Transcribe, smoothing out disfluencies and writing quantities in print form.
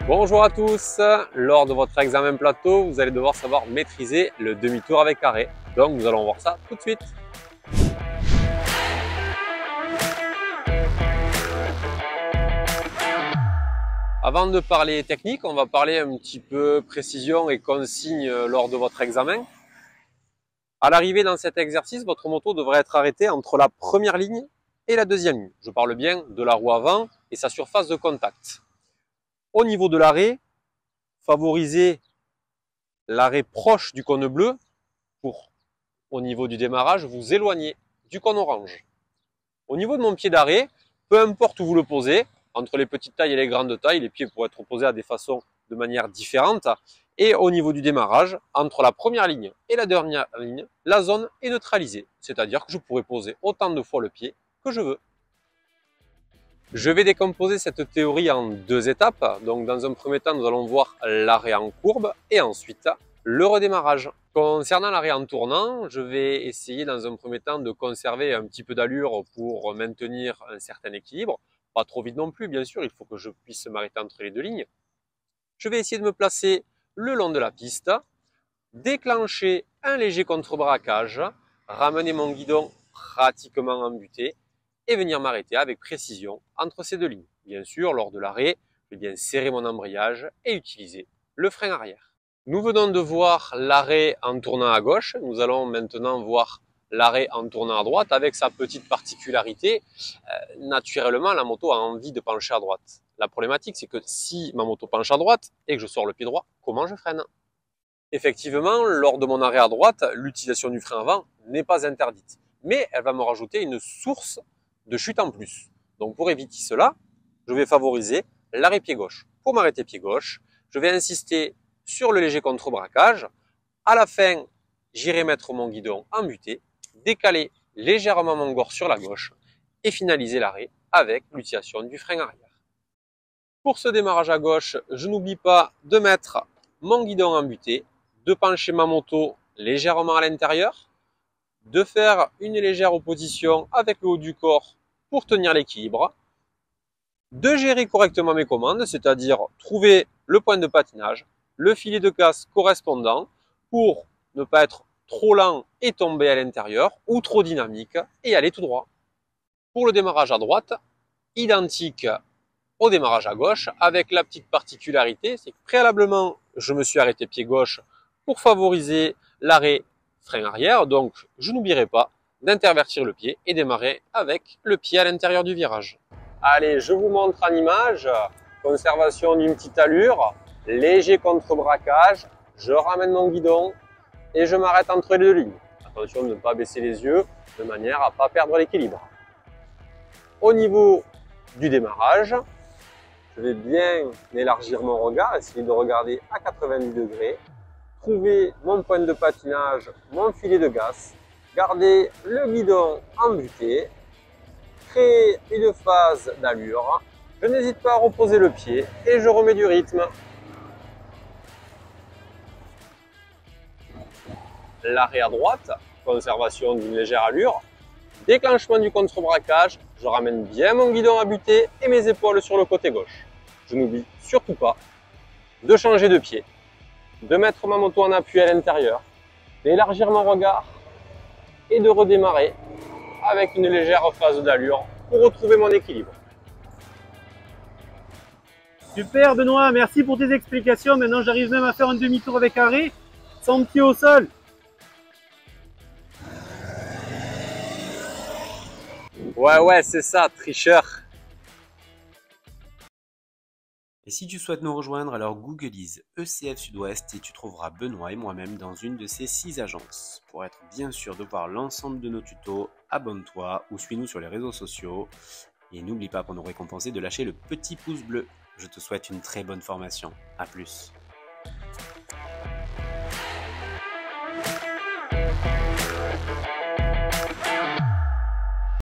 Bonjour à tous, lors de votre examen plateau, vous allez devoir savoir maîtriser le demi-tour avec arrêt. Donc nous allons voir ça tout de suite. Avant de parler technique, on va parler un petit peu précision et consignes lors de votre examen. À l'arrivée dans cet exercice, votre moto devrait être arrêtée entre la première ligne et la deuxième ligne. Je parle bien de la roue avant et sa surface de contact. Au niveau de l'arrêt, favorisez l'arrêt proche du cône bleu pour, au niveau du démarrage, vous éloigner du cône orange. Au niveau de mon pied d'arrêt, peu importe où vous le posez, entre les petites tailles et les grandes tailles, les pieds pourraient être posés à des façons de manière différente. Et au niveau du démarrage, entre la première ligne et la dernière ligne, la zone est neutralisée. C'est-à-dire que je pourrais poser autant de fois le pied que je veux. Je vais décomposer cette théorie en deux étapes. Donc dans un premier temps, nous allons voir l'arrêt en courbe et ensuite le redémarrage. Concernant l'arrêt en tournant, je vais essayer dans un premier temps de conserver un petit peu d'allure pour maintenir un certain équilibre. Pas trop vite non plus, bien sûr, il faut que je puisse m'arrêter entre les deux lignes. Je vais essayer de me placer le long de la piste, déclencher un léger contre-braquage, ramener mon guidon pratiquement embuté et venir m'arrêter avec précision entre ces deux lignes. Bien sûr, lors de l'arrêt, je vais bien serrer mon embrayage et utiliser le frein arrière. Nous venons de voir l'arrêt en tournant à gauche. Nous allons maintenant voir l'arrêt en tournant à droite avec sa petite particularité. Naturellement, la moto a envie de pencher à droite. La problématique, c'est que si ma moto penche à droite et que je sors le pied droit, comment je freine? Effectivement, lors de mon arrêt à droite, l'utilisation du frein avant n'est pas interdite. Mais elle va me rajouter une source de chute en plus. Donc pour éviter cela, je vais favoriser l'arrêt pied gauche. Pour m'arrêter pied gauche, je vais insister sur le léger contre-braquage. À la fin, j'irai mettre mon guidon embuté, décaler légèrement mon gore sur la gauche et finaliser l'arrêt avec l'utilisation du frein arrière. Pour ce démarrage à gauche, je n'oublie pas de mettre mon guidon embuté, de pencher ma moto légèrement à l'intérieur, de faire une légère opposition avec le haut du corps pour tenir l'équilibre, de gérer correctement mes commandes, c'est-à-dire trouver le point de patinage, le filet de casse correspondant pour ne pas être trop lent et tomber à l'intérieur ou trop dynamique et aller tout droit. Pour le démarrage à droite, identique au démarrage à gauche avec la petite particularité, c'est que préalablement, je me suis arrêté pied gauche pour favoriser l'arrêt frein arrière. Donc, je n'oublierai pas d'intervertir le pied et démarrer avec le pied à l'intérieur du virage. Allez, je vous montre en image, conservation d'une petite allure, léger contre-braquage, je ramène mon guidon et je m'arrête entre les deux lignes. Attention de ne pas baisser les yeux de manière à ne pas perdre l'équilibre. Au niveau du démarrage, je vais bien élargir mon regard, essayer de regarder à 90 degrés, trouver mon point de patinage, mon filet de gasse, garder le guidon embuté, créer une phase d'allure. Je n'hésite pas à reposer le pied et je remets du rythme. L'arrêt à droite, conservation d'une légère allure, déclenchement du contre-braquage, je ramène bien mon guidon embuté et mes épaules sur le côté gauche. Je n'oublie surtout pas de changer de pied, de mettre ma moto en appui à l'intérieur, d'élargir mon regard et de redémarrer avec une légère phase d'allure pour retrouver mon équilibre. Super Benoît, merci pour tes explications. Maintenant j'arrive même à faire un demi-tour avec arrêt sans pied au sol. Ouais, c'est ça, tricheur. Et si tu souhaites nous rejoindre, alors googlise ECF Sud-Ouest et tu trouveras Benoît et moi-même dans une de ces 6 agences. Pour être bien sûr de voir l'ensemble de nos tutos, abonne-toi ou suis-nous sur les réseaux sociaux. Et n'oublie pas pour nous récompenser de lâcher le petit pouce bleu. Je te souhaite une très bonne formation. À plus.